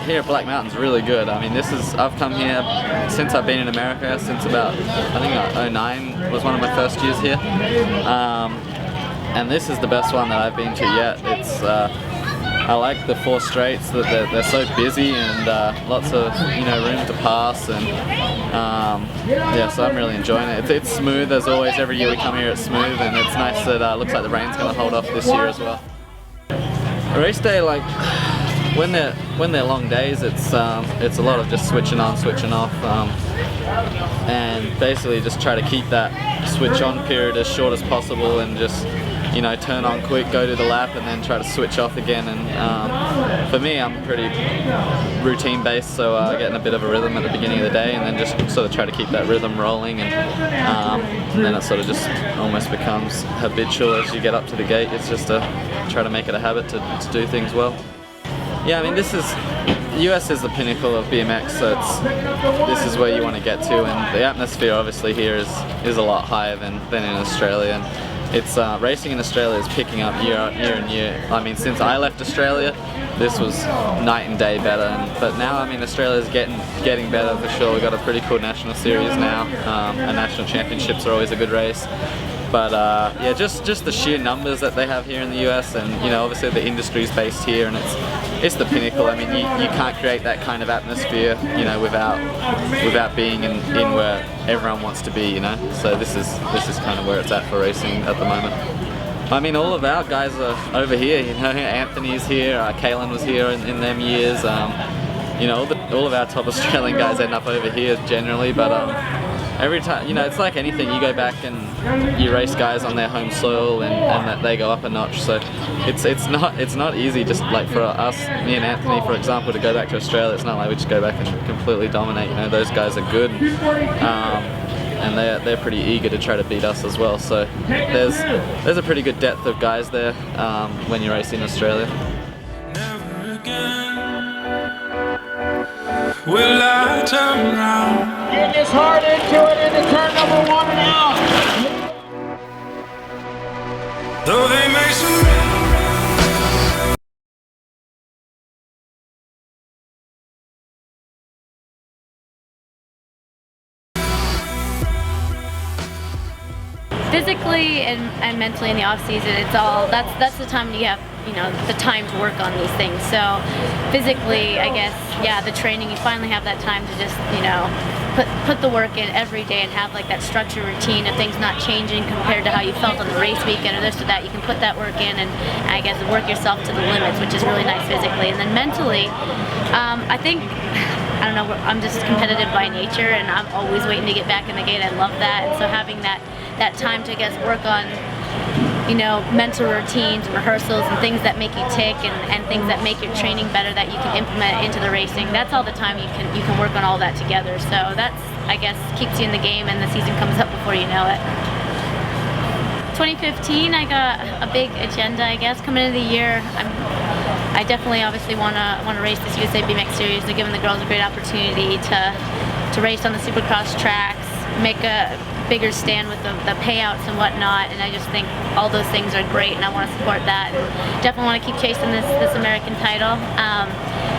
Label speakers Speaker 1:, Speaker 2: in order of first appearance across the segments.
Speaker 1: here at Black Mountain's really good. I mean, I've come here since I've been in America, since about, I think '09 was one of my first years here. And this is the best one that I've been to yet. I like the 4 straights, that they're so busy and lots of room to pass, and yeah, so I'm really enjoying it. It's smooth as always. Every year we come here, it's smooth, and it's nice that looks like the rain's going to hold off this year as well. Race day, like when they're long days, it's a lot of just switching on, switching off, and basically just try to keep that switch on period as short as possible, and just turn on quick, go to the lap, and then try to switch off again. And for me, I'm pretty routine based, so getting a bit of a rhythm at the beginning of the day, and then just sort of try to keep that rhythm rolling, and then it sort of just almost becomes habitual as you get up to the gate. It's just to try to make it a habit to do things well. Yeah, I mean, US is the pinnacle of BMX, so this is where you want to get to, and the atmosphere obviously here is a lot higher than in Australia. And it's racing in Australia is picking up year and year. I mean, since I left Australia, this was night and day better. But now, I mean, Australia's getting better for sure. We've got a pretty cool national series now, and national championships are always a good race. But yeah, just the sheer numbers that they have here in the US, and obviously the industry's based here, and it's the pinnacle. I mean, you can't create that kind of atmosphere, without being in where everyone wants to be, So this is kind of where it's at for racing at the moment. I mean, all of our guys are over here. Anthony's here, Kalen was here in them years. All of our top Australian guys end up over here generally, but every time, it's like anything, you go back and you race guys on their home soil, and that they go up a notch. So it's not easy, just like for us, me and Anthony, for example, to go back to Australia. It's not like we just go back and completely dominate. Those guys are good, and they're pretty eager to try to beat us as well. So there's a pretty good depth of guys there when you race in Australia.
Speaker 2: Will I turn around?
Speaker 3: Getting his heart into it into turn number 1 and out.
Speaker 2: Though they may
Speaker 4: Physically and mentally in the off season, that's the time you have the time to work on these things. So physically, I guess, yeah, the training, you finally have that time to just put the work in every day, and have like that structured routine of things not changing compared to how you felt on the race weekend or this or that. You can put that work in, and I guess work yourself to the limits, which is really nice physically. And then mentally, I think, I don't know, I'm just competitive by nature, and I'm always waiting to get back in the gate. I love that, and so having that time to, I guess, work on mental routines, rehearsals, and things that make you tick, and things that make your training better that you can implement into the racing. That's all the time you can work on all that together. So that's, I guess, keeps you in the game, and the season comes up before you know it. 2015, I got a big agenda, I guess, coming into the year. I definitely, obviously, want to race this USA BMX series. They're giving the girls a great opportunity to race on the Supercross tracks, make a bigger stand with the payouts and whatnot, and I just think all those things are great, and I want to support that, and definitely want to keep chasing this American title.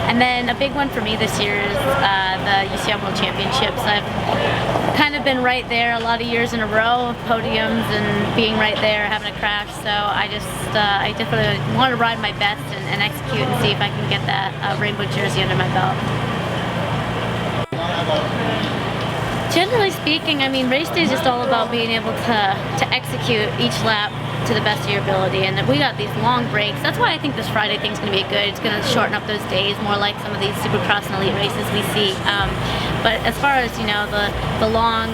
Speaker 4: And then a big one for me this year is the UCI World Championships. I've kind of been right there a lot of years in a row of podiums and being right there, having a crash, so I definitely want to ride my best and execute and see if I can get that rainbow jersey under my belt. Generally speaking, I mean, race day is just all about being able to execute each lap to the best of your ability, and we got these long breaks. That's why I think this Friday thing's going to be good. It's going to shorten up those days, more like some of these Supercross and Elite races we see. But as far as the long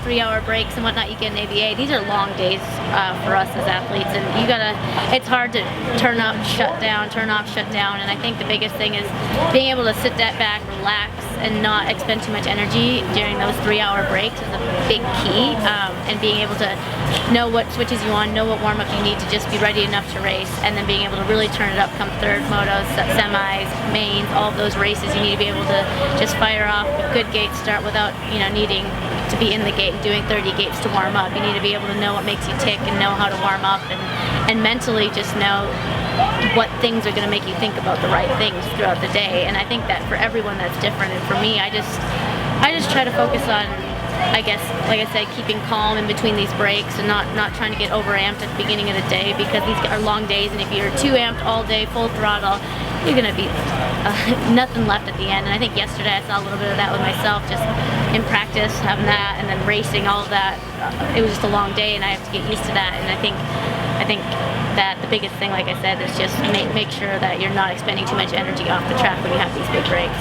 Speaker 4: 3-hour breaks and whatnot you get in ABA, these are long days for us as athletes, and it's hard to turn up, shut down, turn off, shut down. And I think the biggest thing is being able to sit that back, relax, and not expend too much energy during those 3-hour breaks is a big key. And being able to know what switches you want, know what warm-up you need to just be ready enough to race, and then being able to really turn it up come third, motos, semis, mains, all of those races. You need to be able to just fire off a good gates start without, you know, needing to be in the gate and doing 30 gates to warm up. You need to be able to know what makes you tick and know how to warm up, and mentally just know what things are going to make you think about the right things throughout the day. And I think that for everyone that's different, and for me, I just try to focus on, I guess, like I said, keeping calm in between these breaks and not trying to get overamped at the beginning of the day, because these are long days, and if you're too amped all day, full throttle, you're going to be nothing left at the end. And I think yesterday I saw a little bit of that with myself, just in practice, having that, and then racing, all of that. It was just a long day, and I have to get used to that. And I think that the biggest thing, like I said, is just make sure that you're not expending too much energy off the track when you have these big breaks.